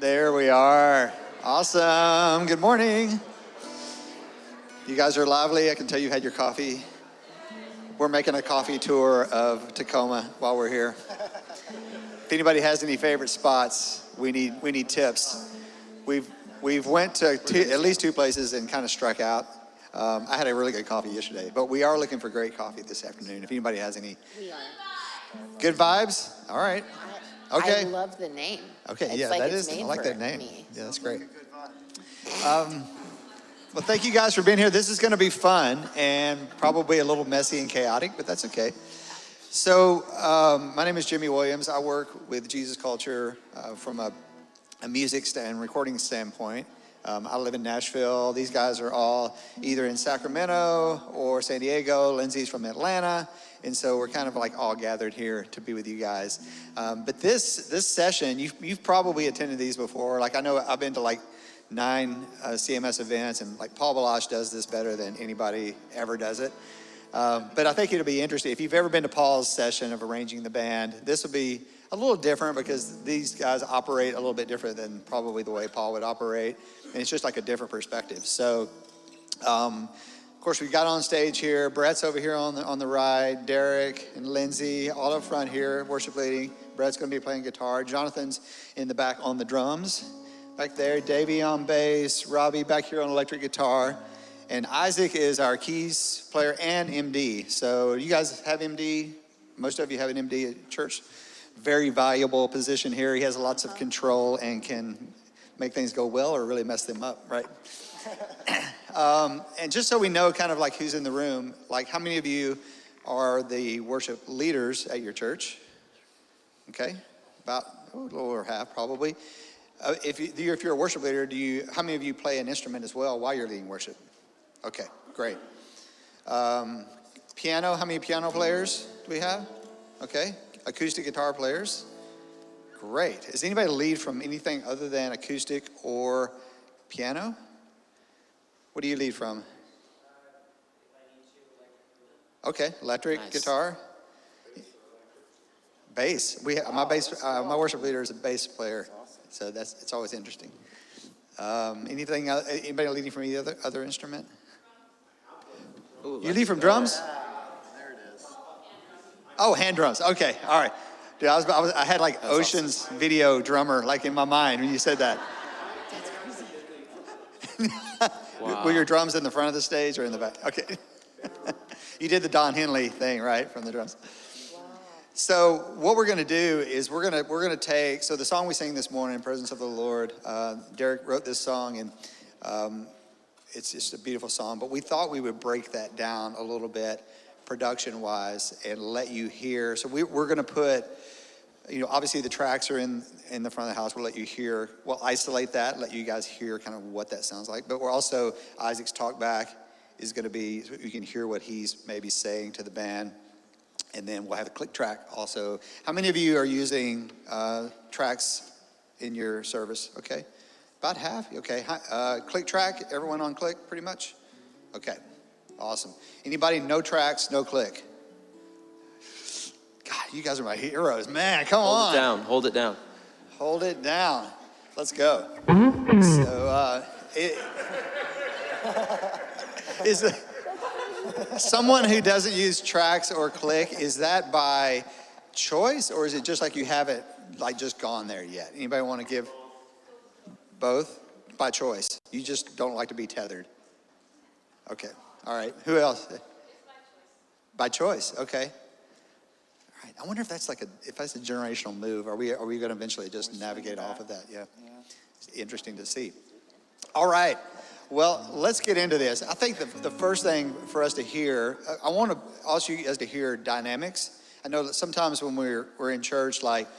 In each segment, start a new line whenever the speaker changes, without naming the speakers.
There we are. Awesome. Good morning. You guys are lively. I can tell you had your coffee. We're making a coffee tour of Tacoma while we're here. If anybody has any favorite spots, we need tips. We've went to at least two places and kind of struck out. I had a really good coffee yesterday, but we are looking for great coffee this afternoon. If anybody has any.
We are.
Good vibes? All right. Okay.
I love the name.
Okay,
it's
yeah,
like
that
it's
is, I
made
like
for
that name.
me.
Yeah, that's great. Well, thank you guys for being here. This is going to be fun and probably a little messy and chaotic, but that's okay. So my name is Jimi Williams. I work with Jesus Culture from a music and recording standpoint. I live in Nashville. These guys are all either in Sacramento or San Diego. Lindsay's from Atlanta. And so we're kind of like all gathered here to be with you guys. But this session, you've probably attended these before. Like I know I've been to like 9 CMS events, and like Paul Balash does this better than anybody ever does it. But I think it'll be interesting. If you've ever been to Paul's session of arranging the band, this will be a little different because these guys operate a little bit different than probably the way Paul would operate. And it's just like a different perspective. So, of course, we got on stage here. Brett's over here on the right. Derek and Lindsay all up front here, worship leading. Brett's going to be playing guitar. Jonathan's in the back on the drums. Back there, Davey on bass. Robbie back here on electric guitar. And Isaac is our keys player and MD. So you guys have MD. Most of you have an MD at church. Very valuable position here. He has lots of control and can make things go well or really mess them up, right? And just so we know kind of like who's in the room, like how many of you are the worship leaders at your church? Okay, about a little over half probably. If you're a worship leader, how many of you play an instrument as well while you're leading worship? Okay, great. Piano, how many piano players do we have? Okay, acoustic guitar players. Great. Does anybody lead from anything other than acoustic or piano? What do you lead from? Okay, electric
Nice.
Guitar. Bass. My worship leader is a bass player, so it's always interesting. Anybody leading from any other instrument?
Ooh,
You lead from drums?
There it is.
Oh, hand drums. Okay, all right. Dude, I had like
That's
Ocean's video drummer like in my mind when you said that.
Wow.
Were your drums in the front of the stage or in the back? Okay. You did the Don Henley thing, right, from the drums. Wow. So what we're going to do is we're going to take, so the song we sang this morning, Presence of the Lord, Derek wrote this song, and it's just a beautiful song, but we thought we would break that down a little bit production-wise and let you hear. So we're going to put, obviously the tracks are in the front of the house. We'll let you hear, we'll isolate that, let you guys hear kind of what that sounds like. But we're also, Isaac's talk back is going to be, so you can hear what he's maybe saying to the band. And then we'll have a click track also. How many of you are using tracks in your service? Okay, about half, okay. Click track, everyone on click pretty much? Okay, awesome. Anybody, no tracks, no click? God, you guys are my heroes, man, come on.
Hold it down, hold it down.
Hold it down. Let's go. So, is someone who doesn't use tracks or click, is that by choice or is it just like you haven't like just gone there yet? Anybody want to give both? By choice. You just don't like to be tethered. Okay. All right. Who else? By choice. Okay. All right. I wonder if that's a generational move. Are we going to eventually just navigate off of that? Yeah. It's interesting to see. All right. Well, let's get into this. I think the first thing for us to hear, I want to ask you guys to hear dynamics. I know that sometimes when we're in church, like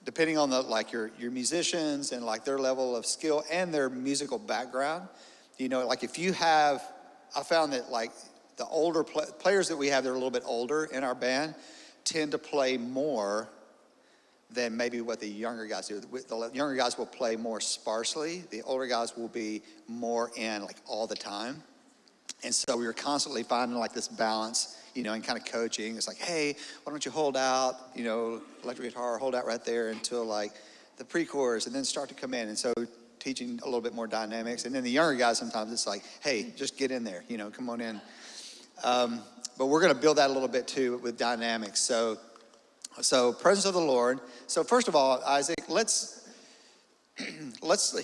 depending on your musicians and like their level of skill and their musical background, like if you have, I found that like the older players that we have that are a little bit older in our band tend to play more than maybe what the younger guys do. The younger guys will play more sparsely. The older guys will be more in like all the time. And so we were constantly finding like this balance, and kind of coaching. It's like, hey, why don't you hold out, electric guitar, hold out right there until like the pre-chorus and then start to come in. And so teaching a little bit more dynamics. And then the younger guys, sometimes it's like, hey, just get in there, come on in. But we're going to build that a little bit too with dynamics. So presence of the Lord. So first of all, Isaac, let's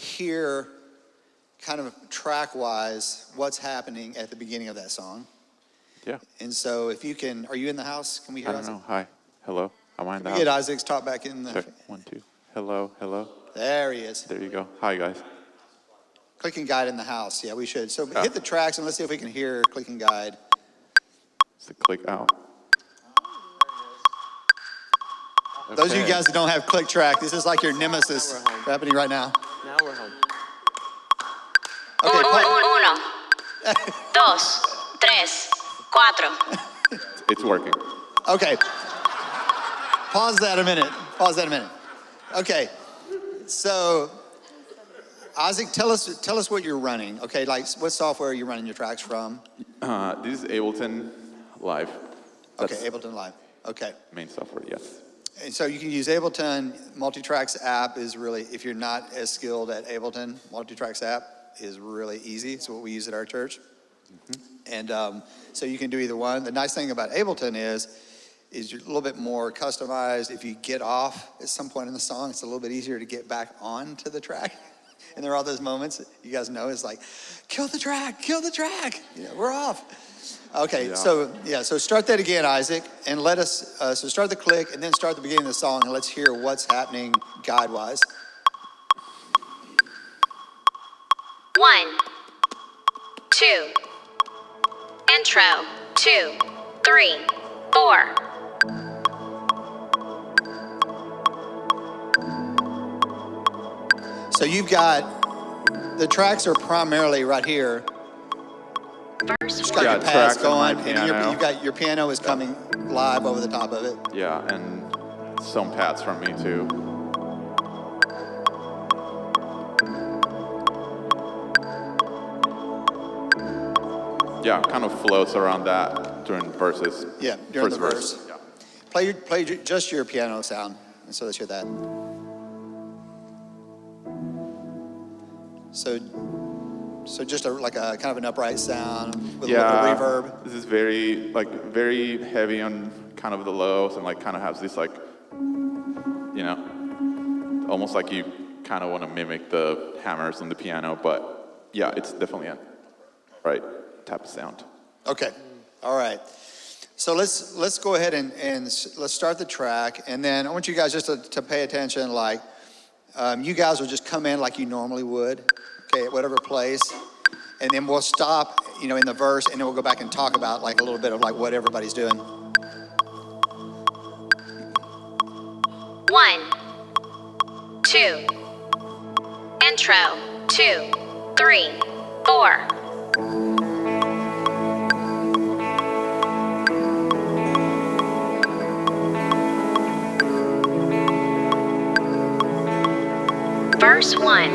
hear kind of track-wise what's happening at the beginning of that song.
Yeah.
And so if you can, are you in the house? Can we hear Isaac?
I don't know. Hi. Hello. Am I in the
Can
house?
we get Isaac's talk back in the...
Check. 1, 2. Hello. Hello.
There he is.
There you go. Hi, guys.
Click and guide in the house. Yeah, we should. So hit the tracks and let's see if we can hear click and guide.
It's the click out.
Those of you
Okay.
guys that don't have click track, this is like your nemesis
Now we're home.
happening right now.
Now we're home.
Okay,
Uno, dos, tres, cuatro.
It's working.
okay. Pause that a minute. Okay, so Isaac, tell us what you're running. Okay, like what software are you running your tracks from?
This is Ableton Live.
Okay,
That's
Ableton Live. Okay,
main software, yes.
and so you can use Ableton. Multitracks app is really, if you're not as skilled at Ableton, Multitracks app is really easy. It's what we use at our church. And so you can do either one. The nice thing about Ableton is you're a little bit more customized. If you get off at some point in the song, it's a little bit easier to get back onto the track. And there are all those moments that you guys know, it's like, kill the track. We're off. Okay,
Yeah.
so start that again, Isaac, and let us, so start the click and then start the beginning of the song and let's hear what's happening guide-wise.
1, 2. Intro, 2, 3, 4.
So you've got, the tracks are primarily right here.
Verse
Just
1.
got
Yeah,
your pads
tracks and my
going, and then
piano.
you've got your piano is coming live over the top of it.
Yeah, and some pads from me too. Yeah, kind of floats around that during verses.
Yeah, during the
First
verse.
Yeah.
Play just your piano sound, and so let's hear that. So just like a kind of an upright sound with a little bit of reverb.
This is very heavy on kind of the lows and kind of has this almost like you kind of want to mimic the hammers on the piano, but yeah, it's definitely a right type of sound.
Okay, all right. So let's go ahead and let's start the track, and then I want you guys just to pay attention. You guys will just come in like you normally would, okay, at whatever place, and then we'll stop, in the verse, and then we'll go back and talk about a little bit of what everybody's doing.
1, 2. Intro, 2, 3, 4. Verse 1.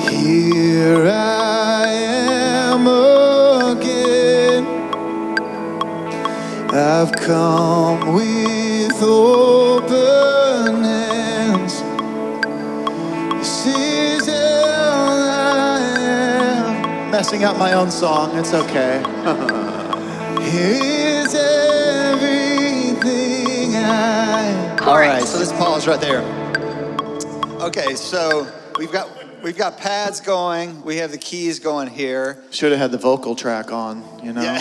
Here I am again. I've come with open hands. This is all I am. Messing up my own song, it's okay. Here's everything I. All right, so let's pause right there. Okay, so we've got pads going. We have the keys going here.
Should have had the vocal track on,
Yeah.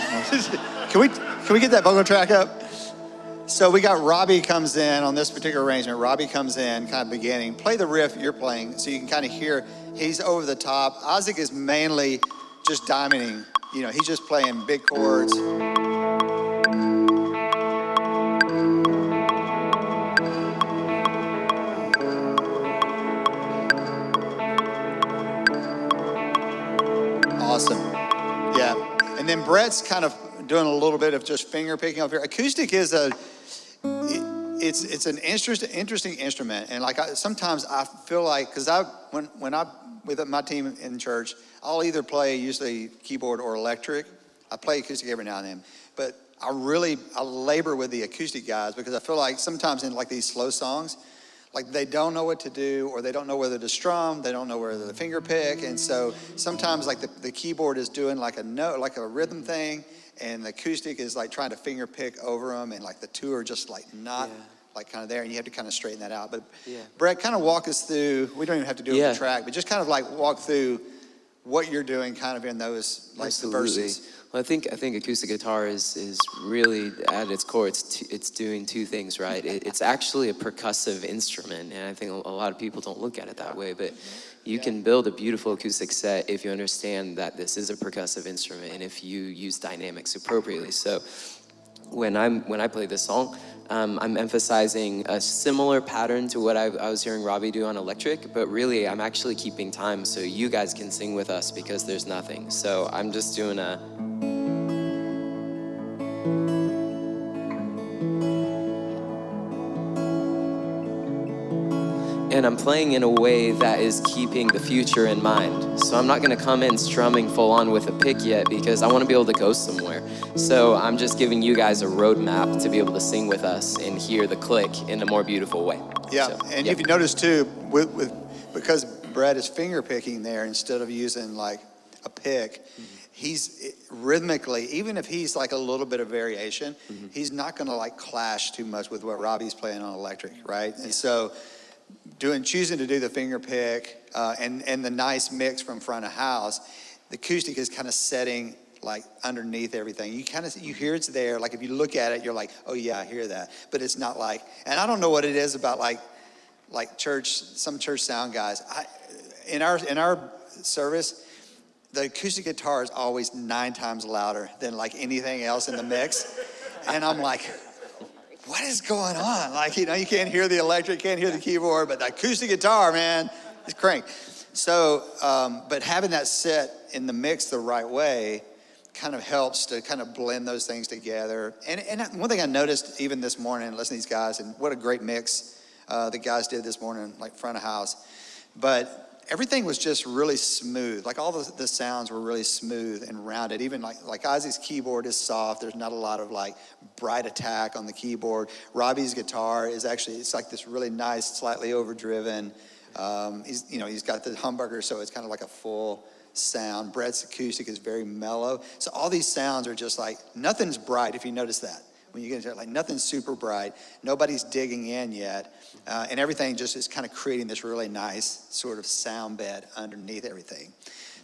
Can we get that vocal track up? So we got Robbie comes in on this particular arrangement. Robbie comes in kind of beginning. Play the riff you're playing so you can kind of hear he's over the top. Isaac is mainly just diamonding. He's just playing big chords. Awesome. Yeah. And then Brett's kind of doing a little bit of just finger picking up here. Acoustic is it's an interesting instrument. And sometimes I feel like, because when I with my team in church, I'll either play usually keyboard or electric. I play acoustic every now and then. But I labor with the acoustic guys because I feel like sometimes in like these slow songs, like they don't know what to do, or they don't know whether to strum, they don't know whether to finger pick. And so sometimes like the keyboard is doing like a note, like a rhythm thing, and the acoustic is like trying to finger pick over them, and like the two are just like not like kind of there, and you have to kind of straighten that out. But Brett, kind of walk us through, we don't even have to do it with the track, but just kind of like walk through what you're doing kind of in those like the verses.
Well, I think acoustic guitar is really at its core. It's doing two things, right? It's actually a percussive instrument, and I think a lot of people don't look at it that way. But you can build a beautiful acoustic set if you understand that this is a percussive instrument, and if you use dynamics appropriately. So when I play this song, I'm emphasizing a similar pattern to what I was hearing Robbie do on electric, but really I'm actually keeping time so you guys can sing with us because there's nothing. So I'm just doing and I'm playing in a way that is keeping the future in mind. So I'm not gonna come in strumming full on with a pick yet because I wanna be able to go somewhere. So I'm just giving you guys a roadmap to be able to sing with us and hear the click in a more beautiful way.
Yeah,
So,
and if you notice too, because Brett is finger picking there instead of using like a pick, he's rhythmically, even if he's like a little bit of variation, he's not gonna like clash too much with what Robbie's playing on electric, right? And so choosing to do the finger pick and the nice mix from front of house, the acoustic is kind of setting like underneath everything. You hear it's there. Like if you look at it, you're like, oh yeah, I hear that. But it's not like, and I don't know what it is about like some church sound guys. In our service, the acoustic guitar is always 9 times louder than like anything else in the mix. And I'm like, what is going on? Like, you can't hear the electric, can't hear the keyboard, but the acoustic guitar, man, is cranked. So, but having that set in the mix the right way kind of helps to kind of blend those things together. And one thing I noticed even this morning, listening to these guys, and what a great mix the guys did this morning, like front of house. But everything was just really smooth. Like all the sounds were really smooth and rounded. Even like Ozzy's keyboard is soft. There's not a lot of like bright attack on the keyboard. Robbie's guitar is actually, it's like this really nice, slightly overdriven. He's got the humbucker, so it's kind of like a full sound. Brett's acoustic is very mellow. So all these sounds are just like, nothing's bright if you notice that. When you get into it, like nothing's super bright, nobody's digging in yet, and everything just is kind of creating this really nice sort of sound bed underneath everything.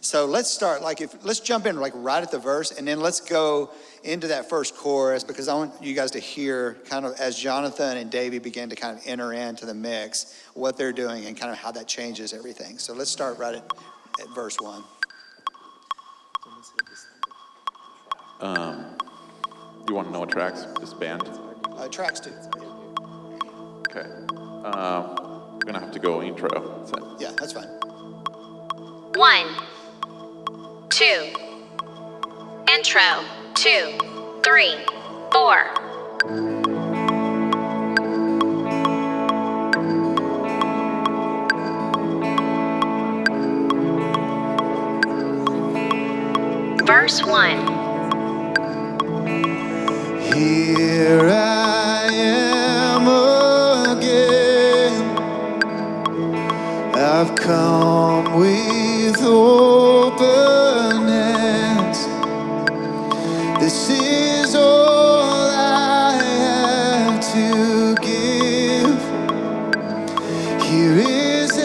So let's start, let's jump in like right at the verse, and then let's go into that first chorus, because I want you guys to hear kind of as Jonathan and Davey begin to kind of enter into the mix, what they're doing and kind of how that changes everything. So let's start right at verse 1.
You want to know what tracks? This band?
Tracks 2.
Okay. We're gonna have to go intro. So.
Yeah, that's fine.
1, 2. Intro. 2, 3, 4. Verse 1.
Here I am again. I've come with open hands. This is all I have to give. Here is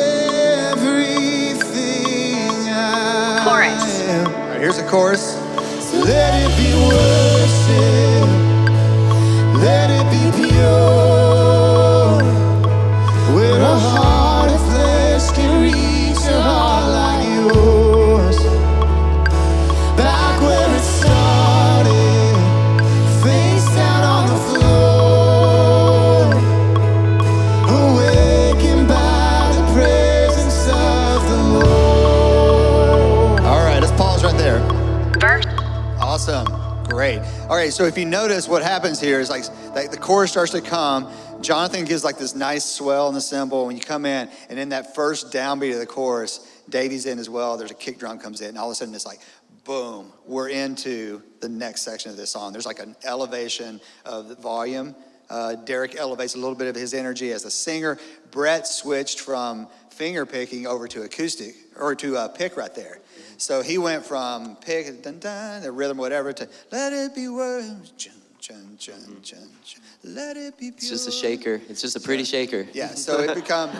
everything I
Chorus.
am.
All right, here's the chorus.
So let it be worship. Let it be pure, where a heart of flesh can reach a heart like yours. Back where it started, face down on the floor, awakened by the presence of the Lord.
All right, let's pause right there.
Verse.
Awesome. Great. All right, so if you notice what happens here is like the chorus starts to come. Jonathan gives like this nice swell in the cymbal when you come in, and in that first downbeat of the chorus, Davey's in as well. There's a kick drum comes in, and all of a sudden it's like boom, we're into the next section of this song. There's like an elevation of the volume. Derek elevates a little bit of his energy as a singer. Brett switched from finger picking over to acoustic, or to pick right there. So he went from pick, dun, dun, the rhythm, whatever, to let it be word, chun, chun, chun, chun, chun, let it be pure.
It's just a shaker. It's just a pretty shaker.
Yeah, so it become,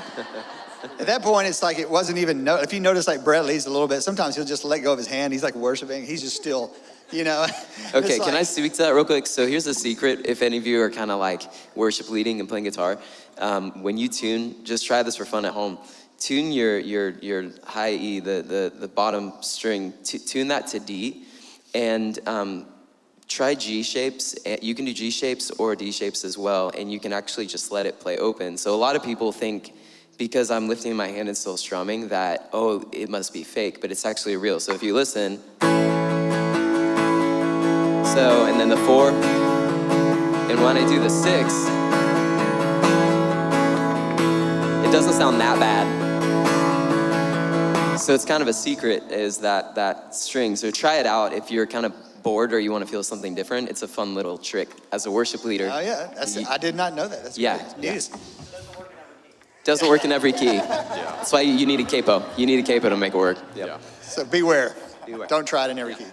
at that point, it's like it wasn't even, if you notice like Brett leads a little bit, sometimes he'll just let go of his hand. He's like worshiping. He's just still, you know.
Okay, can I speak to that real quick? So here's a secret. If any of you are kind of like worship leading and playing guitar, when you tune, just try this for fun at home. Tune your high E, the bottom string, tune that to D, and try G shapes. You can do G shapes or D shapes as well, and you can actually just let it play open. So a lot of people think, because I'm lifting my hand and still strumming, that, oh, it must be fake, but it's actually real. So if you listen, so, and then the 4, and when I do the 6, it doesn't sound that bad. So it's kind of a secret, is that string. So try it out if you're kind of bored or you want to feel something different. It's a fun little trick as a worship leader.
Oh yeah, I did not know that. That's great. News.
Doesn't work in every key. That's why you need a capo. You need a capo to make it work.
Yeah.
So beware. Don't try it in every key.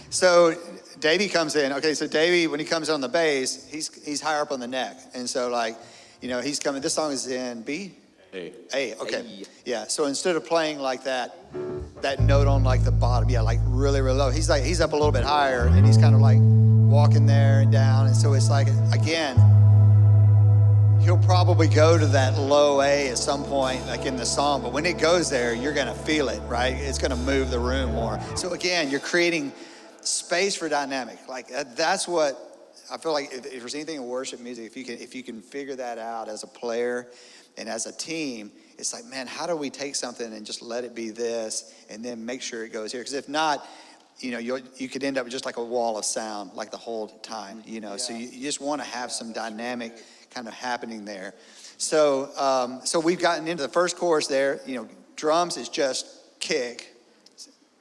So Davey comes in. Okay, so Davey, when he comes on the bass, he's higher up on the neck. And so like, you know, he's coming, this song is in B? A, okay. Yeah, so instead of playing like that note on like the bottom, like really, really low, he's up a little bit higher and he's kind of like walking there and down. And so it's like, again, he'll probably go to that low A at some point, like in the song, but when it goes there, you're gonna feel it, right? It's gonna move the room more. So again, you're creating space for dynamic. Like that's what I feel like. If there's anything in worship music, if you can figure that out as a player and as a team, it's like, man, how do we take something and just let it be this, and then make sure it goes here? Because if not, you know, you could end up just like a wall of sound, like the whole time. You know, so you just want to have some dynamic kind of happening there. So so we've gotten into the first chorus there. You know, drums is just kick,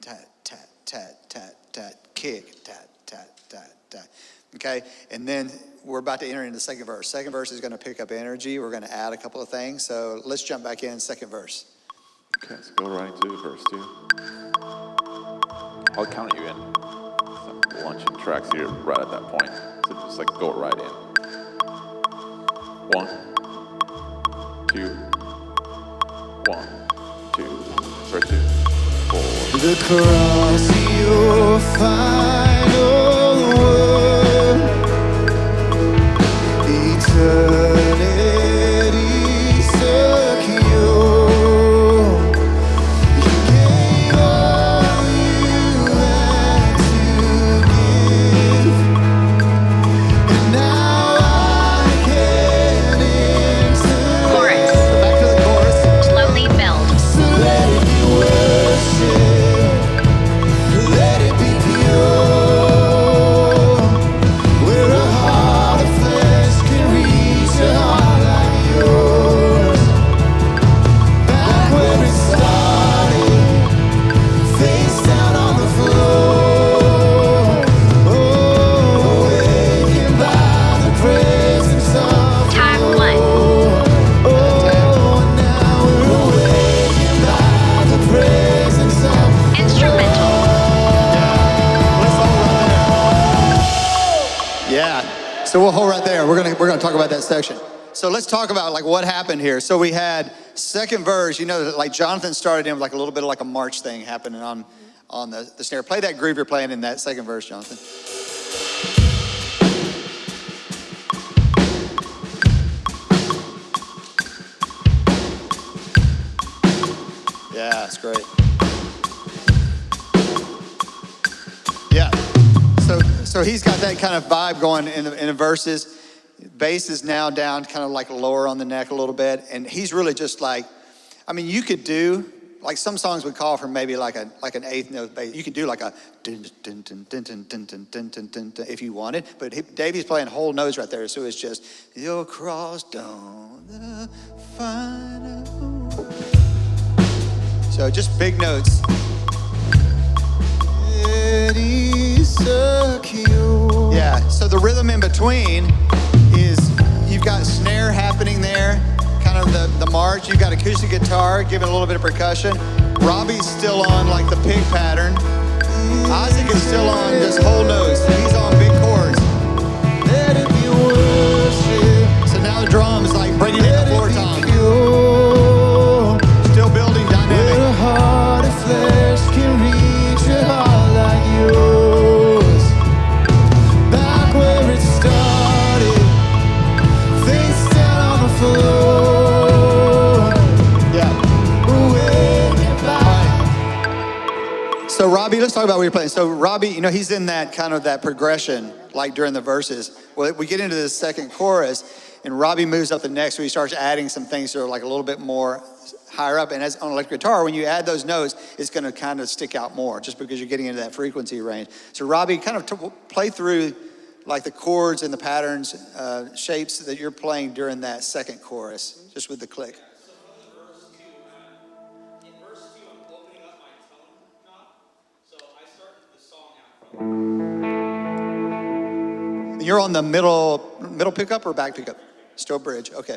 tat tat tat tat tat, kick, tat tat tat tat. Okay, and then we're about to enter into the second verse. Second verse is going to pick up energy. We're going to add a couple of things. So let's jump back in second verse.
Okay, let's go right into verse 2. I'll count you in. Some launching tracks here right at that point. So just like go right in. 1, 2, 1, 2, verse 2, 4.
The cross, your final word, eternity secure. You gave all you had to give, and now I can enter.
Chorus.
Back to the chorus.
Slowly build.
So let it be worship, let it be pure, where a heart of flesh can reach a heart like yours. Back where it started, face down on the floor. Oh, awakened by the presence of the
Tag 1.
Lord. Oh, now we're awakened by the presence of
Instrumental.
Yeah. So we'll hold right there. We're gonna talk about that section. So let's talk about like what happened here. So we had second verse. You know, like Jonathan started in with like a little bit of like a march thing happening on the snare. Play that groove you're playing in that second verse, Jonathan. Yeah, it's great. Yeah. So he's got that kind of vibe going in the verses. Bass is now down kind of like lower on the neck a little bit. And he's really just like, I mean, you could do, like some songs would call for maybe like an eighth note bass. You could do like a dun dun dun dun dun dun dun dun dun dun dun if you wanted. But Davey's playing whole notes right there. So it's just, your cross down the final. So just big notes. Yeah.
melody secure.
Yeah, so the rhythm in between is you've got snare happening there, kind of the march. You've got acoustic guitar giving a little bit of percussion. Robbie's still on like the pig pattern. Isaac is still on just whole notes. He's on big chords.
Let it be worship.
So now the drums like bringing in the floor tom.
Pure.
Still building
Where
dynamic.
a heart of flesh can reach a heart like yours. Back where it started, face down on the floor.
Yeah.
Awaken by
So Robbie, let's talk about what you're playing. So Robbie, you know, he's in that kind of that progression, like during the verses. Well, we get into the second chorus, and Robbie moves up the next, so he starts adding some things that are like a little bit more higher up. And as on electric guitar, when you add those notes, it's going to kind of stick out more, just because you're getting into that frequency range. So Robbie, kind of play through like the chords and the patterns, shapes that you're playing during that second chorus, just with the click. And you're on the middle pickup or back pickup? Still bridge, okay.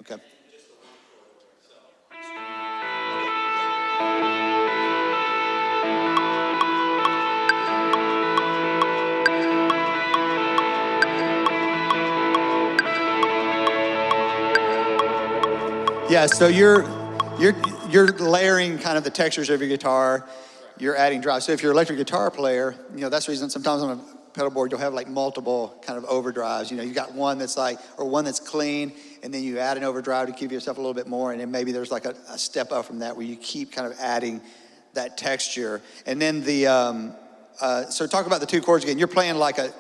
Okay. Yeah, so you're layering kind of the textures of your guitar. You're adding drive. So if you're an electric guitar player, you know, that's the reason sometimes on a pedal board you'll have like multiple kind of overdrives. You know, you got one that's like, or one that's clean, and then you add an overdrive to give yourself a little bit more, and then maybe there's like a step up from that where you keep kind of adding that texture. And then so talk about the two chords again. You're playing like a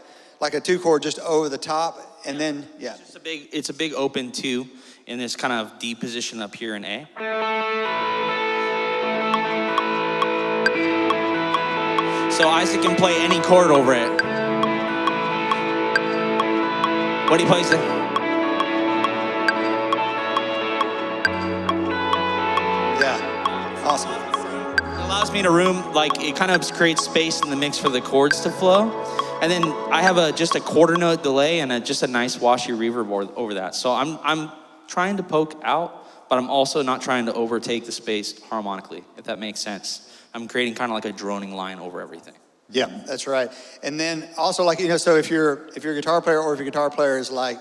two chord just over the top, and then, yeah.
It's a big open two in this kind of D position up here in A. So Isaac can play any chord over it. What he plays it?
Yeah, awesome.
It allows me to it kind of creates space in the mix for the chords to flow. And then I have just a quarter note delay and just a nice washy reverb over that. So I'm trying to poke out, but I'm also not trying to overtake the space harmonically, if that makes sense. I'm creating kind of like a droning line over everything.
Yeah, that's right. And then also, like, you know, so if you're a guitar player, or if your guitar player is like,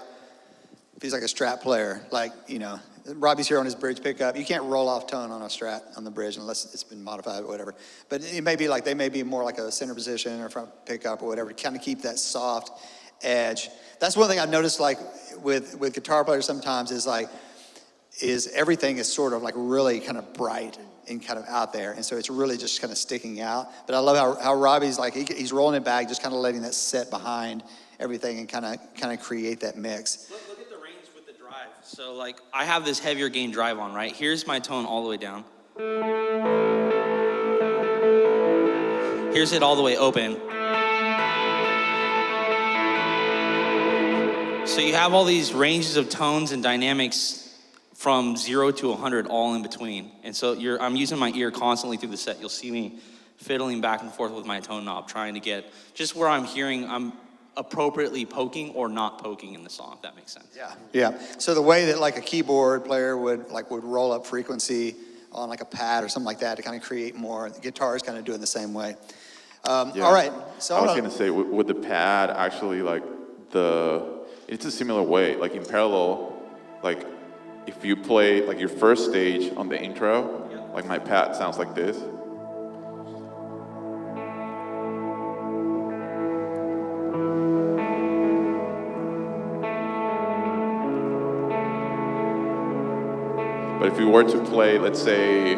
if he's like a Strat player, like, you know, Robbie's here on his bridge pickup, you can't roll off tone on a Strat on the bridge unless it's been modified or whatever. But it may be like, they may be more like a center position or front pickup or whatever, to kind of keep that soft edge. That's one thing I've noticed, like with guitar players sometimes, is everything is sort of like really kind of bright and kind of out there, and so it's really just kind of sticking out. But I love how Robbie's like, he's rolling it back, just kind of letting that set behind everything and kind of create that mix.
Look at the range with the drive. So like, I have this heavier gain drive on, right? Here's my tone all the way down. Here's it all the way open. So you have all these ranges of tones and dynamics from 0 to 100 all in between. And so I'm using my ear constantly through the set. You'll see me fiddling back and forth with my tone knob, trying to get just where I'm appropriately poking or not poking in the song, if that makes sense.
Yeah. So the way that like a keyboard player would roll up frequency on like a pad or something like that to kind of create more, the guitar is kind of doing the same way. All right. So
I was gonna say with the pad, actually, like it's a similar way. Like in parallel, like if you play like your first stage on the intro, like my pad sounds like this. But if you were to play, let's say,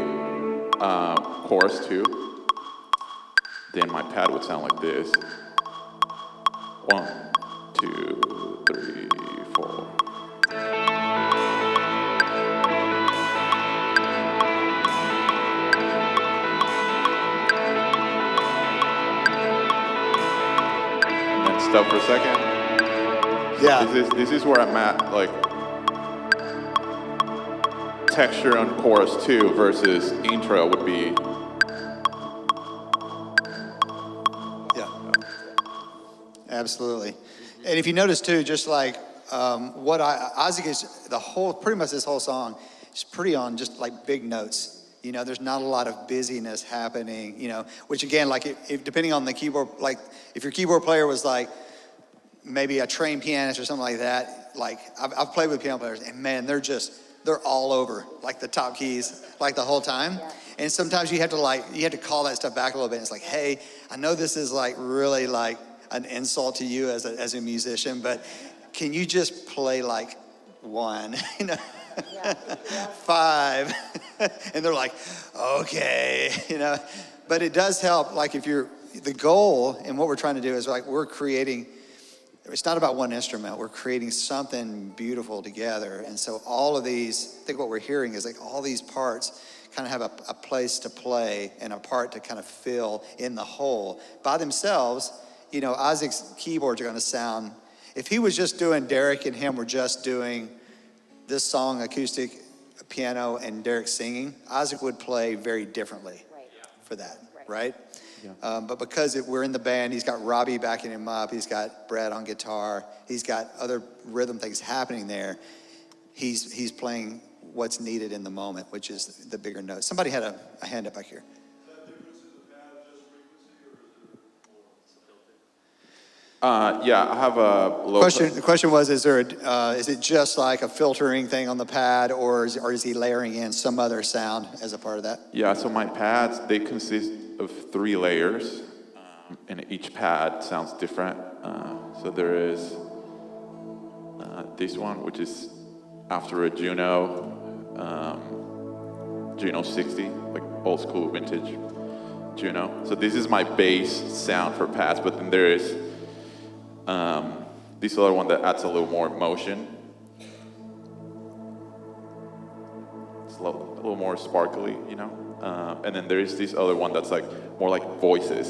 chorus 2, then my pad would sound like this. 1, 2, 3, 4. stop for a second.
Yeah.
This is where I'm at, like texture on chorus 2 versus intro would be.
Yeah. Absolutely. And if you notice too, just like Isaac is pretty much this whole song is pretty on just like big notes. You know, there's not a lot of busyness happening, you know, which again, like if depending on the keyboard, like if your keyboard player was like maybe a trained pianist or something like that, like I've played with piano players and man, they're all over like the top keys, like the whole time. Yeah. And sometimes you have to call that stuff back a little bit. And it's like, hey, I know this is like really like an insult to you as a musician, but can you just play like one, you know? Yeah. 5 and they're like, okay, you know, but it does help. Like if the goal and what we're trying to do is like we're creating, it's not about one instrument, we're creating something beautiful together. And so all of these, I think what we're hearing is like all these parts kind of have a place to play and a part to kind of fill in the whole. By themselves, you know, Isaac's keyboards are going to sound, if he was just doing, Derek and him were just doing this song, acoustic piano, and Derek singing, Isaac would play very differently for that, right? Yeah. But because we're in the band, he's got Robbie backing him up, he's got Brad on guitar, he's got other rhythm things happening there. He's playing what's needed in the moment, which is the bigger notes. Somebody had a hand up back here.
Yeah, I have a low
The question was, is it just like a filtering thing on the pad, or is he layering in some other sound as a part of that?
Yeah, so my pads, they consist of 3 layers, and each pad sounds different. So there is this one, which is after a Juno 60, like old school vintage Juno. So this is my bass sound for pads, but then there is this other one that adds a little more motion. It's a little more sparkly, you know? And then there is this other one that's like more like voices.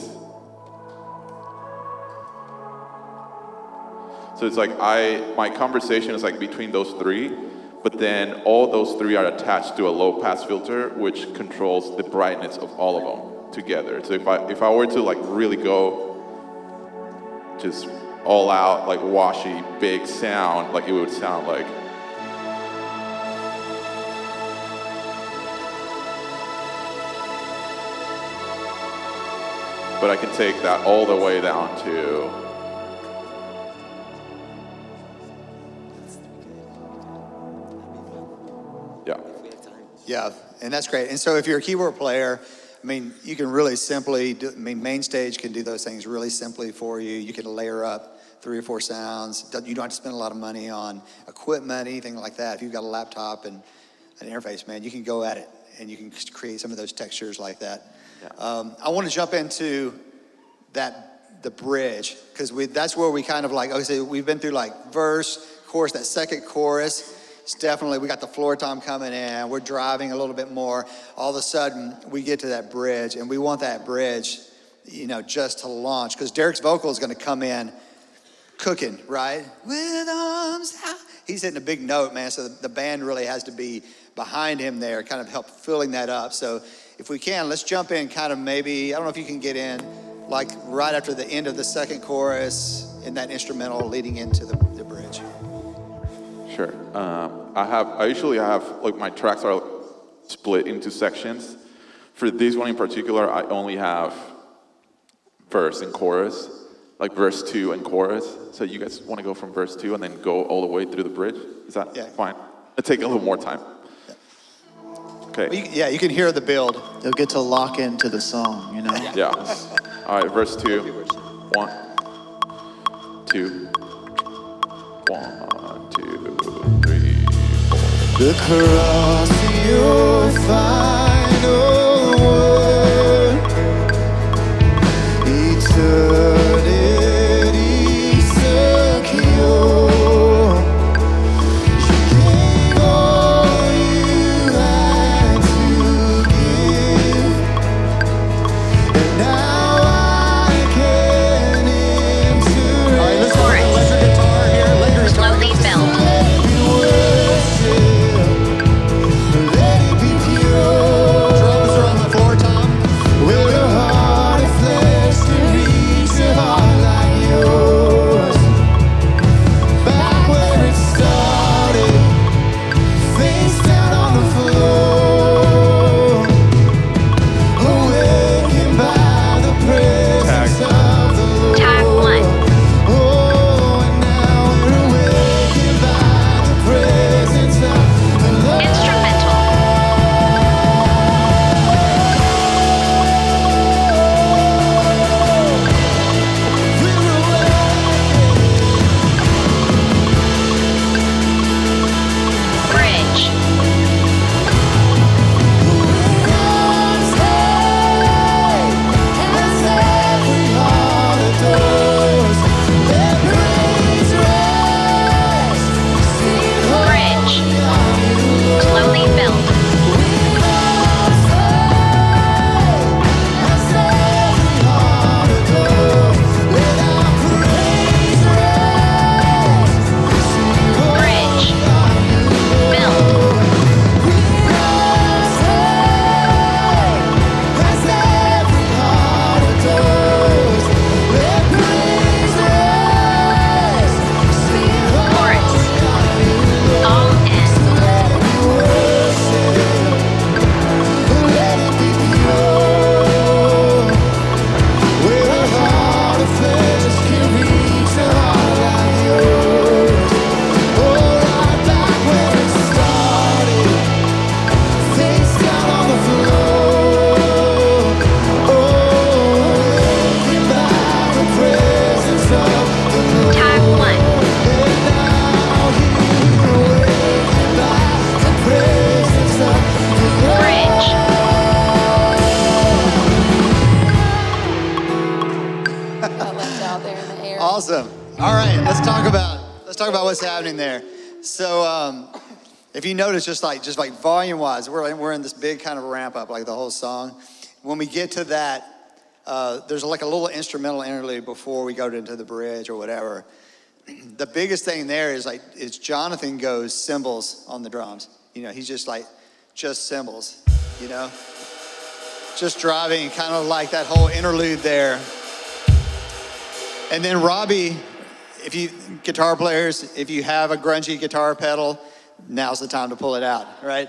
So it's like my conversation is like between those 3, but then all those 3 are attached to a low pass filter, which controls the brightness of all of them together. So if I were to like really go just all out, like washy, big sound, like it would sound like. But I can take that all the way down to. Yeah.
Yeah, and that's great. And so if you're a keyboard player, I mean, you can really simply Mainstage can do those things really simply for you. You can layer up 3 or 4 sounds. You don't have to spend a lot of money on equipment, anything like that. If you've got a laptop and an interface, man, you can go at it and you can create some of those textures like that. Yeah. I want to jump into the bridge, because that's where we kind of like, okay, so we've been through like verse, chorus, that second chorus. It's definitely, we got the floor tom coming in, we're driving a little bit more. All of a sudden, we get to that bridge, and we want that bridge, you know, just to launch, because Derek's vocal is going to come in cooking, right? With arms out. He's hitting a big note, man, so the band really has to be behind him there, kind of help filling that up. So if we can, let's jump in kind of maybe, I don't know if you can get in, like right after the end of the second chorus in that instrumental leading into the bridge.
Sure. I usually have, like, my tracks are split into sections. For this one in particular, I only have verse and chorus, like verse 2 and chorus. So you guys want to go from verse 2 and then go all the way through the bridge? Is that fine? It'll take a little more time. Yeah. Okay.
Well, you can hear the build.
You'll get to lock into the song, you know?
Yeah. All right, verse 2. 1, 2. 1, 2, 3, 4.
The cross, your final word. Eternity secure. You gave all you had to give, and now I can enter.
let's talk about what's happening there. So if you notice, just like volume wise, we're in this big kind of ramp up, like the whole song. When we get to that, there's like a little instrumental interlude before we go into the bridge or whatever. The biggest thing there is Jonathan goes cymbals on the drums. You know, he's just cymbals, you know, just driving, kind of like that whole interlude there. And then Robbie, guitar players, if you have a grungy guitar pedal, now's the time to pull it out, right?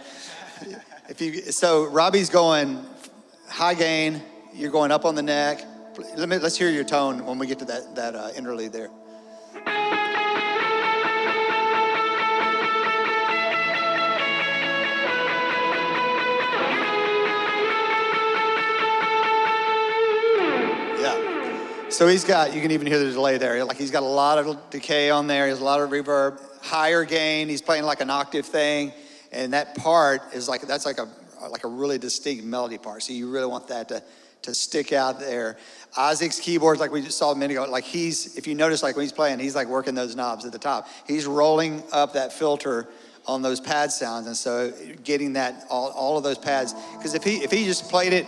So Robbie's going high gain, you're going up on the neck. Let's hear your tone when we get to that interlude there. So you can even hear the delay there. Like he's got a lot of decay on there. He has a lot of reverb, higher gain. He's playing like an octave thing. And that part is that's like a really distinct melody part. So you really want that to stick out there. Isaac's keyboards, like we just saw a minute ago, like if you notice, like when he's playing, he's like working those knobs at the top. He's rolling up that filter on those pad sounds. And so getting that, all of those pads, because if he just played it,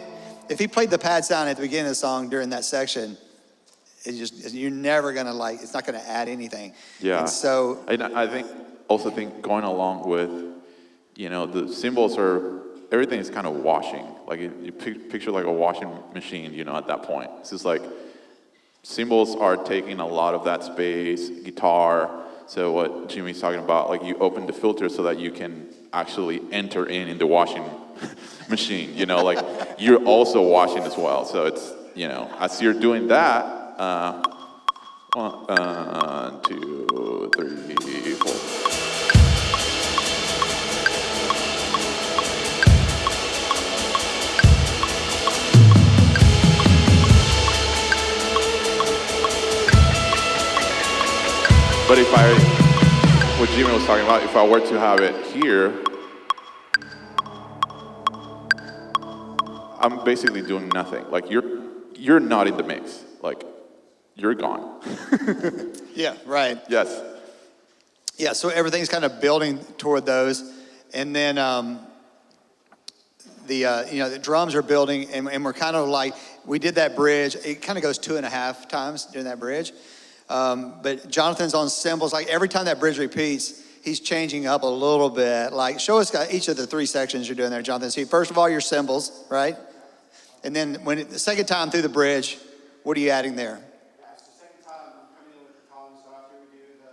if he played the pad sound at the beginning of the song during that section, you're never gonna it's not gonna add anything.
Yeah.
And so
I think going along with, you know, the cymbals everything is kind of washing. Like you picture like a washing machine, you know, at that point. It's just like cymbals are taking a lot of that space, guitar. So what Jimmy's talking about, like you open the filter so that you can actually enter in the washing machine, you know, like you're also washing as well. So it's, you know, as you're doing that, 1, 2, 3, 4. But what Jimmy was talking about, if I were to have it here, I'm basically doing nothing. Like you're not in the mix. Like you're gone.
Yeah, right.
Yes.
Yeah, so everything's kind of building toward those. And then the drums are building, and we're kind of like, we did that bridge. It kind of goes 2.5 times during that bridge. But Jonathan's on cymbals. Like every time that bridge repeats, he's changing up a little bit. Like show us each of the 3 sections you're doing there, Jonathan. See, first of all, your cymbals, right? And then the second time through the bridge, what are you adding there?
It's the second time I'm coming in with the column, so after we do the...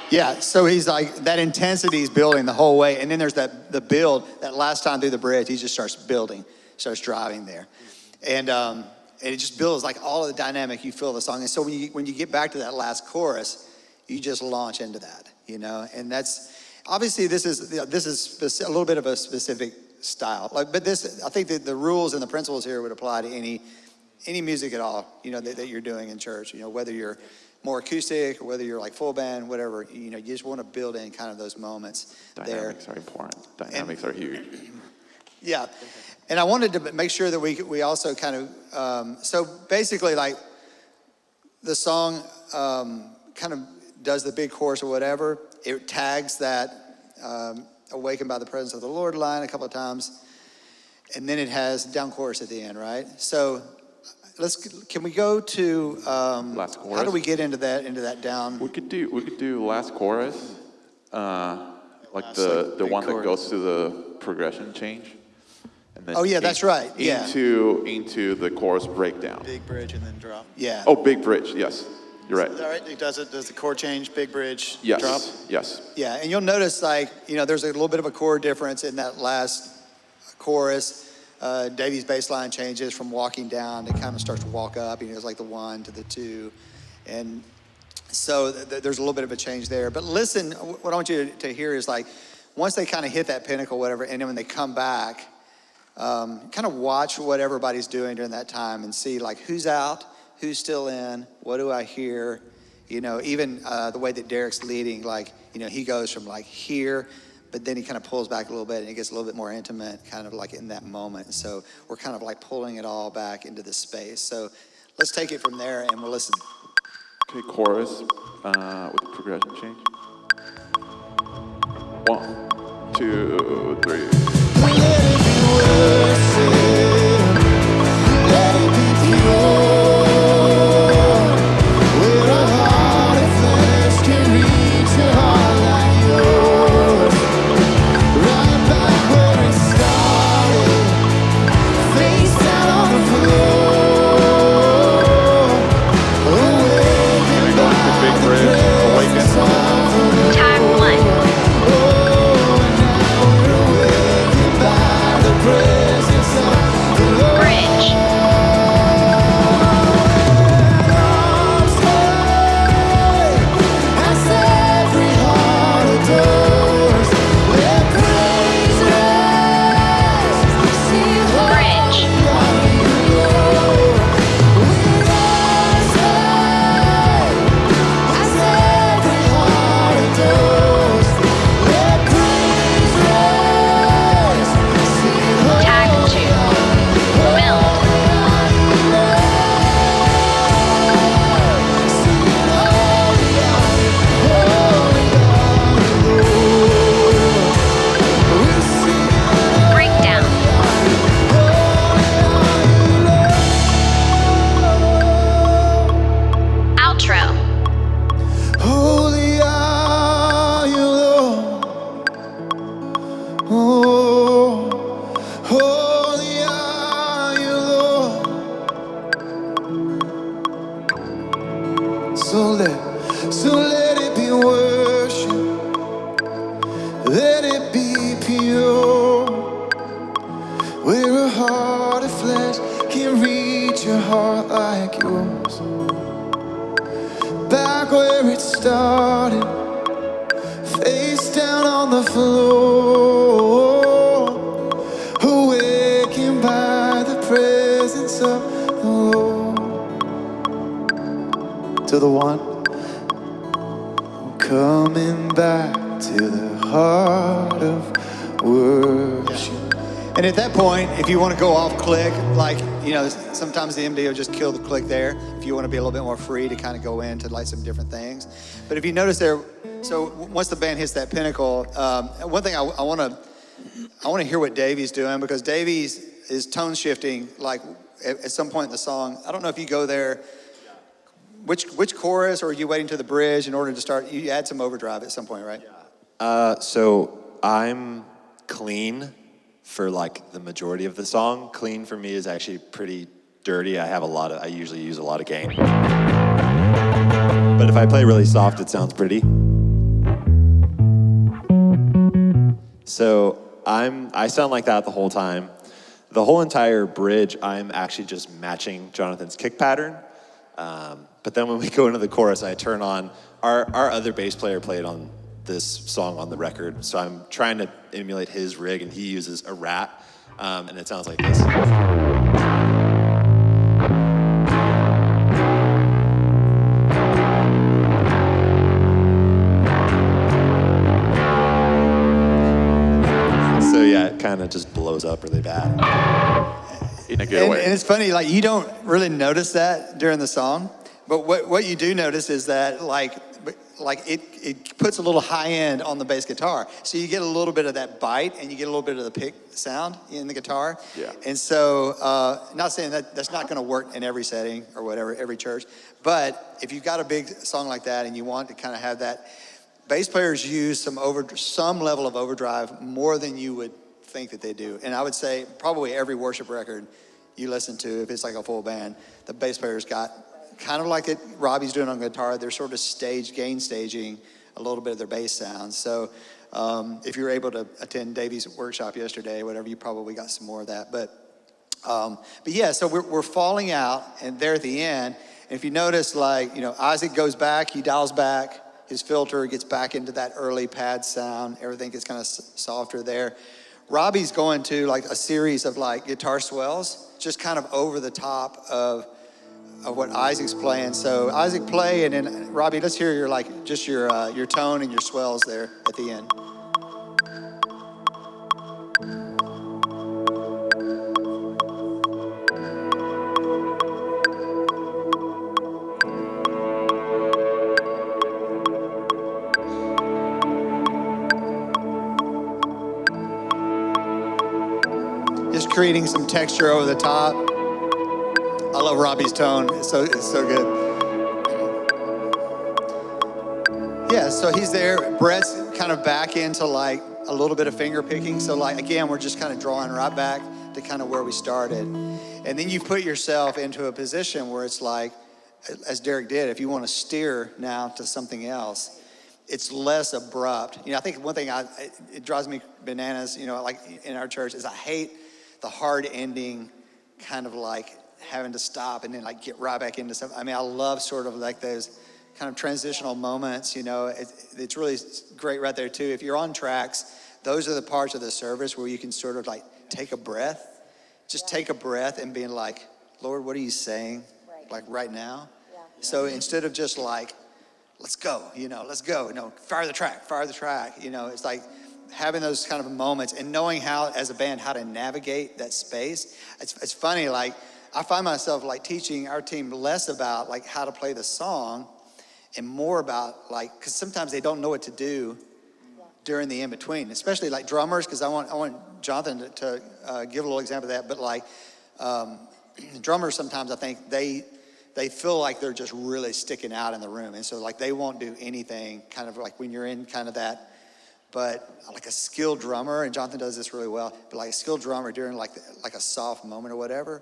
Yeah, so he's like, that intensity is building the whole way. And then there's the build, that last time through the bridge, he just starts building, starts driving there. And it just builds like all of the dynamic you feel the song. And so when you get back to that last chorus, you just launch into that, you know? And that's, obviously this is a little bit of a specific style. But this, I think that the rules and the principles here would apply to any music at all, you know, that you're doing in church, you know, whether you're more acoustic or whether you're like full band, whatever, you know, you just want to build in kind of those moments.
Dynamics are important. Dynamics are huge.
Yeah. And I wanted to make sure that we also kind of, so basically like the song kind of does the big chorus or whatever. It tags that awakened by the presence of the Lord line a couple of times. And then it has down chorus at the end, right? So can we go to
last chorus?
How do we get into that down?
We could do last chorus, like the one that goes to the progression change. And then
Oh yeah, that's right. Yeah.
Into the chorus breakdown.
Big bridge and then drop.
Yeah.
Oh, big bridge. Yes, you're right.
Is that right? Does the chord change, big bridge,
Yes.
drop?
Yes.
Yeah, and you'll notice like, you know, there's a little bit of a chord difference in that last chorus. Davey's bass line changes from walking down. It kind of starts to walk up. He goes like the 1 to the 2. And so there's a little bit of a change there. But listen, what I want you to hear is like, once they kind of hit that pinnacle, whatever, and then when they come back, kind of watch what everybody's doing during that time and see like who's out, who's still in, what do I hear? You know, even the way that Derek's leading, like, you know, he goes from like here, but then he kind of pulls back a little bit and it gets a little bit more intimate, kind of like in that moment. So we're kind of like pulling it all back into this space. So let's take it from there and we'll listen.
Okay, chorus with the progression change. 1, 2, 3. Gonna go into big bridge, awaken.
Tag 1. Bridge. Bridge. Tag 2. Build. Breakdown. Outro.
Holy are you, Lord. Oh, holy are you, Lord. So let it be worship. Let it be pure. Where a heart of flesh can reach a heart like yours. Back where it started, face down on the floor, awakened by the presence of the Lord. To the one coming back to the heart of worship.
And at that point, if you want to go off click, like, you know, sometimes the MD will just kill the click there. If you want to be a little bit more free to kind of go into like some different things. But if you notice there, so once the band hits that pinnacle, one thing I want to hear what Davey's doing, because Davey's is tone shifting like at some point in the song. I don't know if you go there, which chorus, or are you waiting to the bridge in order to start? You add some overdrive at some point, right?
So I'm clean for like the majority of the song. Clean for me is actually pretty dirty. I usually use a lot of gain. But if I play really soft, it sounds pretty. So I sound like that the whole time. The whole entire bridge, I'm actually just matching Jonathan's kick pattern. But then when we go into the chorus, I turn on, our other bass player played on this song on the record, so I'm trying to emulate his rig, and he uses a rat, and it sounds like this. So yeah, it kind of just blows up really bad.
In a good way.
And it's funny, like you don't really notice that during the song, but what you do notice is that like it puts a little high end on the bass guitar. So you get a little bit of that bite and you get a little bit of the pick sound in the guitar.
Yeah.
And so, not saying that that's not gonna work in every setting or whatever, every church, but if you've got a big song like that and you want to kind of have that, bass players use some level of overdrive more than you would think that they do. And I would say probably every worship record you listen to, if it's like a full band, the bass player's got kind of like it Robbie's doing on guitar, they're sort of gain staging a little bit of their bass sound. So if you were able to attend Davey's workshop yesterday, whatever, you probably got some more of that. But But yeah, so we're falling out, and there at the end, and if you notice, like, Isaac goes back, he dials back, his filter gets back into that early pad sound, everything gets kind of softer there. Robbie's going to like a series of like guitar swells, just kind of over the top of what Isaac's playing. So Isaac play, and then Robbie, let's hear your like just your tone and your swells there at the end. Just creating some texture over the top. I love Robbie's tone. It's so good. Yeah, so he's there. Brett's kind of back into like a little bit of finger picking. So like again, we're just kind of drawing right back to kind of where we started. And then you put yourself into a position where it's like, as Derek did, if you want to steer now to something else, it's less abrupt. I think one thing it drives me bananas, like in our church, is I hate the hard ending, kind of like having to stop and then like get right back into something. I mean, I love sort of like those kind of transitional moments, it's really great right there too. If you're on tracks, those are the parts of the service where you can sort of like take a breath, take a breath and being like, Lord, what are you saying? Like right now? Yeah. So instead of just like, let's go, let's go, fire the track. It's like having those kind of moments and knowing how, as a band, how to navigate that space. It's funny, like I find myself like teaching our team less about like how to play the song and more about like, because sometimes they don't know what to do during the in-between, especially like drummers, because I want Jonathan to give a little example of that, but like drummers sometimes I think they feel like they're just really sticking out in the room, and so like they won't do anything kind of like when you're in kind of that. But like a skilled drummer, and Jonathan does this really well, but like a skilled drummer during like a soft moment or whatever,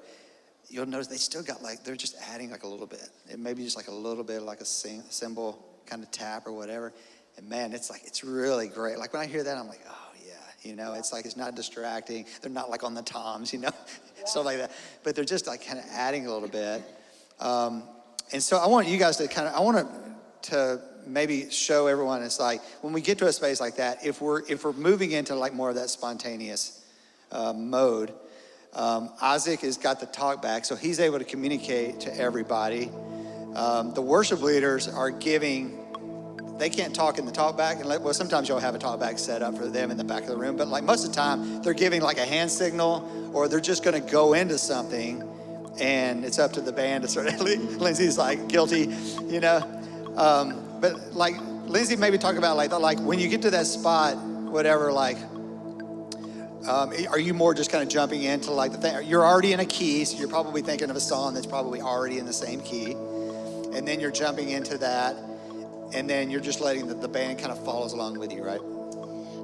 you'll notice they still got like, they're just adding like a little bit. It may be just like a little bit like a cymbal kind of tap or whatever. And man, it's like, it's really great. Like when I hear that, I'm like, oh yeah, it's like, it's not distracting. They're not like on the toms, stuff like that. But they're just like kind of adding a little bit. And so I want you guys to I want to maybe show everyone, it's like when we get to a space like that, if we're moving into like more of that spontaneous mode, Isaac has got the talk back, so he's able to communicate to everybody. The worship leaders are giving, they can't talk in the talk back, well, sometimes you'll have a talk back set up for them in the back of the room, but like most of the time, they're giving like a hand signal, or they're just gonna go into something, and it's up to the band to sort of, Lindsay's like guilty, but like Lindsay maybe talk about like when you get to that spot, whatever, like, are you more just kind of jumping into like the thing? You're already in a key, so you're probably thinking of a song that's probably already in the same key, and then you're jumping into that, and then you're just letting the band kind of follows along with you, right?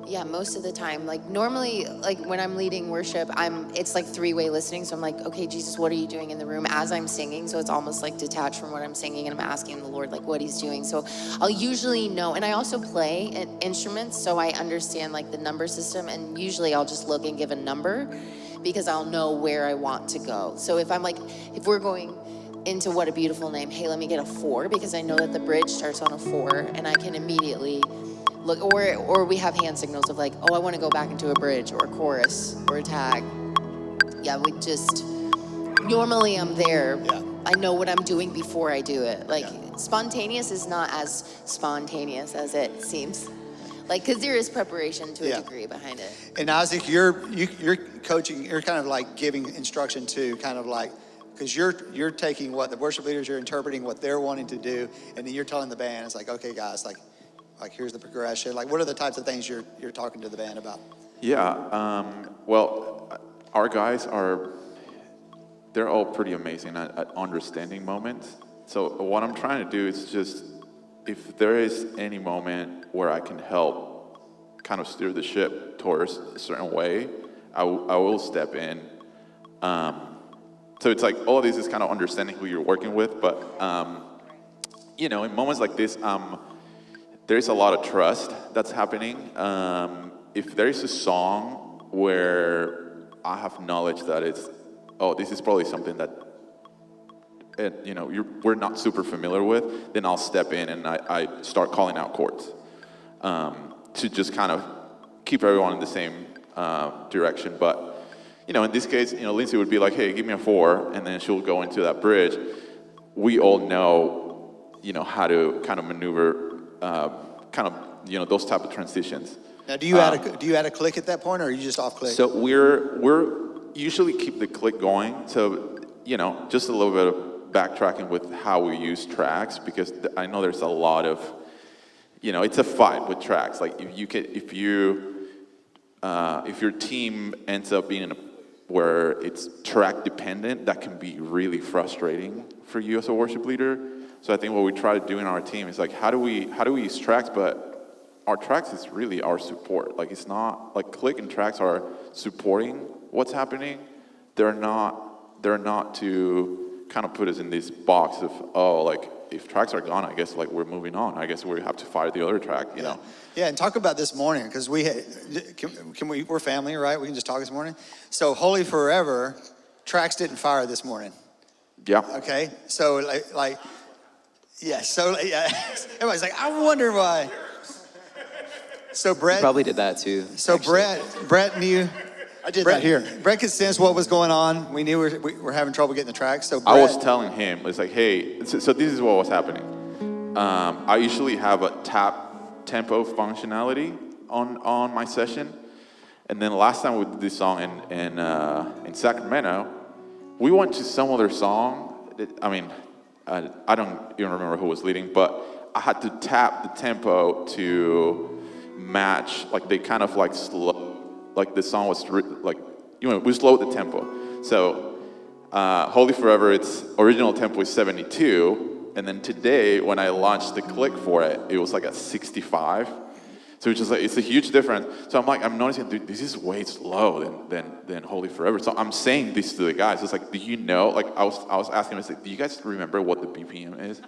Yeah, most of the time. Like normally, like when I'm leading worship, it's like three-way listening. So I'm like, okay, Jesus, what are you doing in the room as I'm singing? So it's almost like detached from what I'm singing, and I'm asking the Lord like what he's doing. So I'll usually know, and I also play instruments, so I understand like the number system, and usually I'll just look and give a number because I'll know where I want to go. So if we're going into What a Beautiful Name, hey, let me get a 4 because I know that the bridge starts on a 4, and I can immediately look, or we have hand signals of like, oh, I want to go back into a bridge or a chorus or a tag. Yeah, normally I'm there. Yeah. I know what I'm doing before I do it. Like spontaneous is not as spontaneous as it seems. Like, because there is preparation to a degree behind it.
And Isaac, you're coaching, you're kind of like giving instruction to kind of like, because you're taking what the worship leaders, you're interpreting what they're wanting to do, and then you're telling the band, it's like, okay, guys, like here's the progression. Like, what are the types of things you're talking to the band about?
Yeah, well, our guys they're all pretty amazing at understanding moments. So what I'm trying to do is just, if there is any moment where I can help kind of steer the ship towards a certain way, I will step in. So it's like, all of this is kind of understanding who you're working with, but, in moments like this, there's a lot of trust that's happening. If there is a song where I have knowledge that oh, this is probably something that we're not super familiar with, then I'll step in and I start calling out chords to just kind of keep everyone in the same direction. But in this case, Lindsay would be like, hey, give me a 4, and then she'll go into that bridge. We all know, how to kind of maneuver, those type of transitions.
Now, do you add a click at that point, or are you just off click?
So we're usually keep the click going. So just a little bit of backtracking with how we use tracks, because I know there's a lot of, it's a fight with tracks. Like if your team ends up being where it's track dependent, that can be really frustrating for you as a worship leader. So I think what we try to do in our team is like, how do we use tracks, but our tracks is really our support. Like, it's not like click and tracks are supporting what's happening. They're not to kind of put us in this box of, oh, like if tracks are gone, I guess like we're moving on. I guess we have to fire the other track, you know?
Yeah, and talk about this morning, because we're family, right? We can just talk this morning. So Holy Forever, tracks didn't fire this morning.
Yeah.
Okay, so everybody's like, I wonder why. So Brett
Probably did that too.
So
actually.
Brett knew.
I did that here.
Brett could sense what was going on. We knew we were having trouble getting the tracks. So Brett,
I was telling him, it's like, hey, so this is what was happening. I usually have a tap tempo functionality on my session. And then last time we did this song in Sacramento, we went to some other song. I don't even remember who was leading, but I had to tap the tempo to match, like they kind of like slow, like the song was we slowed the tempo. So Holy Forever, its original tempo is 72, and then today when I launched the click for it, it was like a 65. So it's just like, it's a huge difference. So I'm noticing, dude, this is way slow than Holy Forever. So I'm saying this to the guys. It's like, do you know? Like I was asking them, do you guys remember what the BPM is?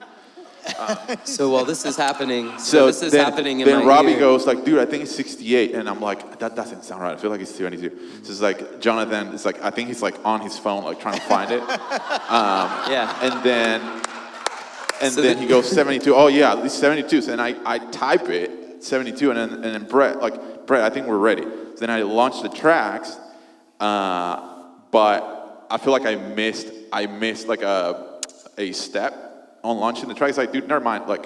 So while this is happening, this is happening in my
Then Robbie
ear.
goes like, dude, I think it's 68, and I'm like, that doesn't sound right. I feel like it's 72. So it's like Jonathan. It's like I think he's like on his phone, like trying to find it.
Yeah.
And then he goes 72. Oh yeah, it's 72. So then I type it 72, and then Brett, I think we're ready. So then I launch the tracks, but I feel like I missed like a step on launching the track. It's like, dude, never mind. Like,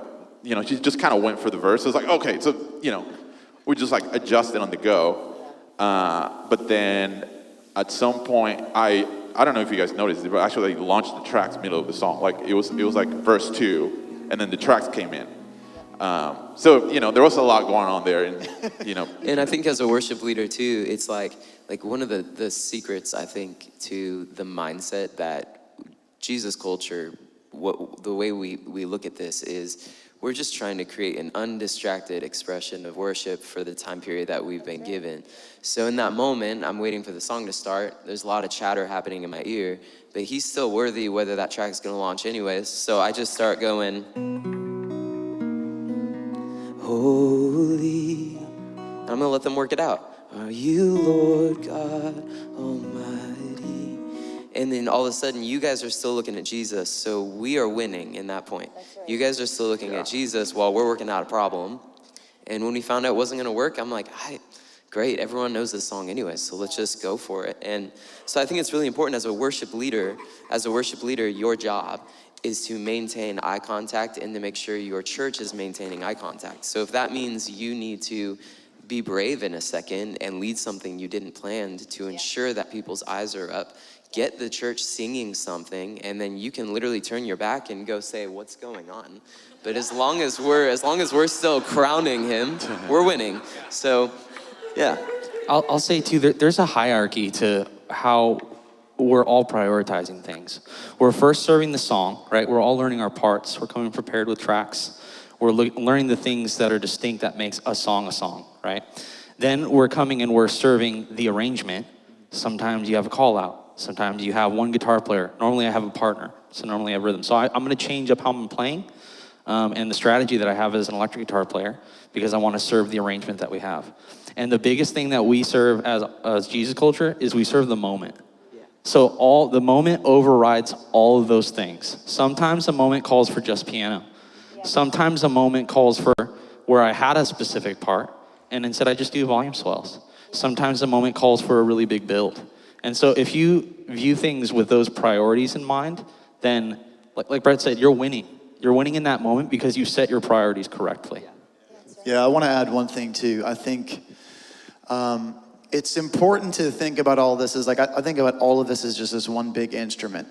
she just kind of went for the verse. It's like, okay, so, we just like adjusted on the go. But then at some point, I don't know if you guys noticed it, but actually they launched the tracks middle of the song. Like it was like verse 2, and then the tracks came in. So, there was a lot going on there, and,
And I think as a worship leader too, it's like one of the secrets, I think, to the mindset that Jesus culture, the way we look at this is we're just trying to create an undistracted expression of worship for the time period that we've been given. So in that moment, I'm waiting for the song to start. There's a lot of chatter happening in my ear, but he's still worthy whether that track's gonna launch anyways. So I just start going, holy. I'm gonna let them work it out. Are you Lord God Almighty? And then all of a sudden, you guys are still looking at Jesus, so we are winning in that point. Right. You guys are still looking at Jesus while we're working out a problem. And when we found out it wasn't gonna work, I'm like, great, everyone knows this song anyway, so let's just go for it. And so I think it's really important as a worship leader, your job is to maintain eye contact and to make sure your church is maintaining eye contact. So if that means you need to be brave in a second and lead something you didn't plan to ensure that people's eyes are up, get the church singing something, and then you can literally turn your back and go say, what's going on? But as long as we're still crowning him, we're winning. So, yeah.
I'll say too, there's a hierarchy to how we're all prioritizing things. We're first serving the song, right? We're all learning our parts. We're coming prepared with tracks. We're learning the things that are distinct that makes a song, right? Then we're coming and we're serving the arrangement. Sometimes you have a call out. Sometimes you have one guitar player. Normally I have a partner, so normally I have rhythm. So I'm gonna change up how I'm playing, and the strategy that I have as an electric guitar player, because I wanna serve the arrangement that we have. And the biggest thing that we serve as Jesus culture is we serve the moment. So all the moment overrides all of those things. Sometimes a moment calls for just piano. Sometimes a moment calls for where I had a specific part, and instead I just do volume swells. Sometimes a moment calls for a really big build. And so if you view things with those priorities in mind, then like Brett said, you're winning. You're winning in that moment because you set your priorities correctly.
Yeah, I want to add one thing too. I think it's important to think about all this as like, I think about all of this as just this one big instrument.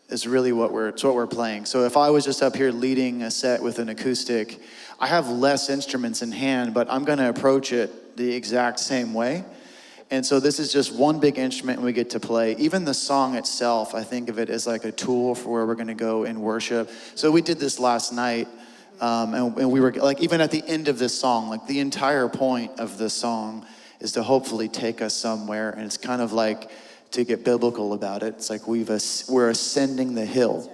Is really what we're playing. So if I was just up here leading a set with an acoustic, I have less instruments in hand, but I'm going to approach it the exact same way. And so this is just one big instrument and we get to play. Even the song itself, I think of it as like a tool for where we're going to go in worship. So we did this last night, and we were like, even at the end of this song, like the entire point of the song is to hopefully take us somewhere. And it's kind of like, to get biblical about it, it's like we're ascending the hill.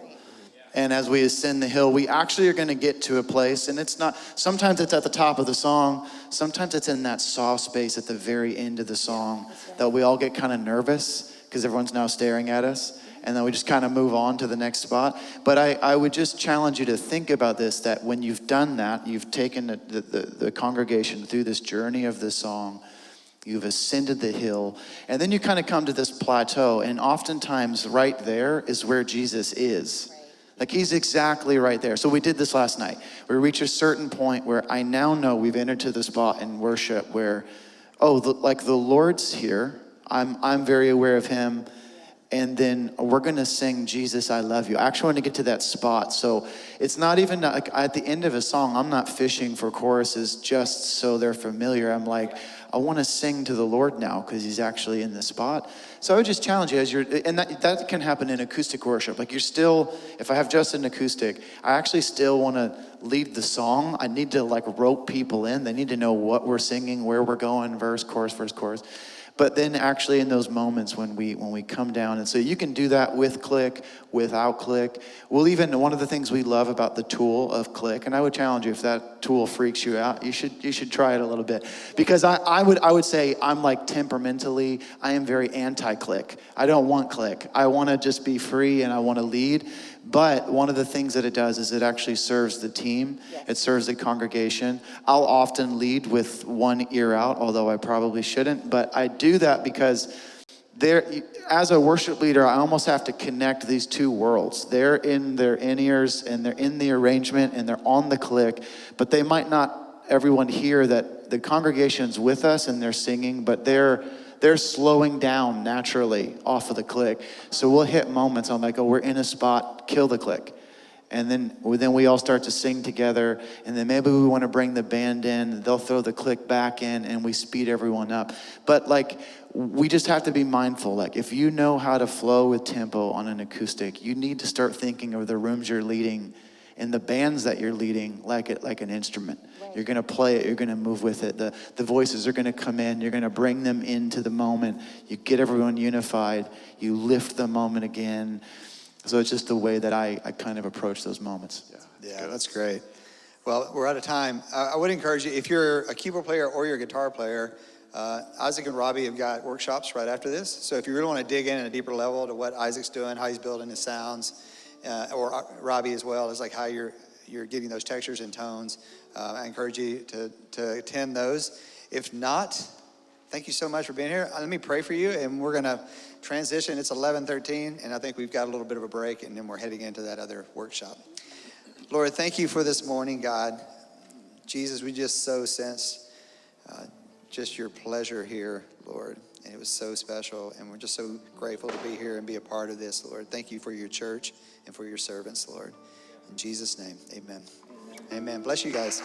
And as we ascend the hill, we actually are going to get to a place, and it's not, sometimes it's at the top of the song, sometimes it's in that soft space at the very end of the song that we all get kind of nervous because everyone's now staring at us, and then we just kind of move on to the next spot. But I would just challenge you to think about this, that when you've done that, you've taken the congregation through this journey of the song, you've ascended the hill, and then you kind of come to this plateau, and oftentimes right there is where Jesus is. Like he's exactly right there. So we did this last night. We reach a certain point where I now know we've entered to the spot in worship where, like the Lord's here. I'm very aware of him. And then we're going to sing Jesus, I love you. I actually want to get to that spot. So it's not even like at the end of a song, I'm not fishing for choruses just so they're familiar. I'm like, I want to sing to the Lord now because he's actually in the spot. So I would just challenge you as and that can happen in acoustic worship. Like you're still, if I have just an acoustic, I actually still want to lead the song. I need to like rope people in. They need to know what we're singing, where we're going, verse, chorus. But then actually in those moments when we come down, and so you can do that with click, without click. We'll even, one of the things we love about the tool of click, and I would challenge you, if that tool freaks you out, you should try it a little bit. Because I would say I'm like temperamentally, I am very anti-click. I don't want click. I want to just be free and I want to lead. But one of the things that it does is it actually serves the team. Yes. It serves the congregation. I'll often lead with one ear out, although I probably shouldn't. But I do that because as a worship leader, I almost have to connect these two worlds. They're in their in-ears and they're in the arrangement and they're on the click, but they might not everyone hear that the congregation's with us and they're singing, but they're slowing down naturally off of the click. So we'll hit moments, I'm like, we're in a spot, kill the click. And then we all start to sing together, and then maybe we want to bring the band in, they'll throw the click back in, and we speed everyone up. But like, we just have to be mindful. Like, if you know how to flow with tempo on an acoustic, you need to start thinking of the rooms you're leading and the bands that you're leading like an instrument. Right. You're gonna play it, you're gonna move with it. The voices are gonna come in, you're gonna bring them into the moment. You get everyone unified, you lift the moment again. So it's just the way that I kind of approach those moments.
Yeah, that's great. Well, we're out of time. I would encourage you, if you're a keyboard player or you're a guitar player, Isaac and Robbie have got workshops right after this. So if you really want to dig in at a deeper level to what Isaac's doing, how he's building his sounds, or Robbie as well, is like how you're getting those textures and tones. I encourage you to attend those. If not, thank you so much for being here. Let me pray for you, and we're going to transition. It's 11:13, and I think we've got a little bit of a break, and then we're heading into that other workshop. Lord, thank you for this morning, God. Jesus, we just so sensed just your pleasure here, Lord. And it was so special, and we're just so grateful to be here and be a part of this, Lord. Thank you for your church and for your servants, Lord. In Jesus' name, amen. Amen. Bless you guys.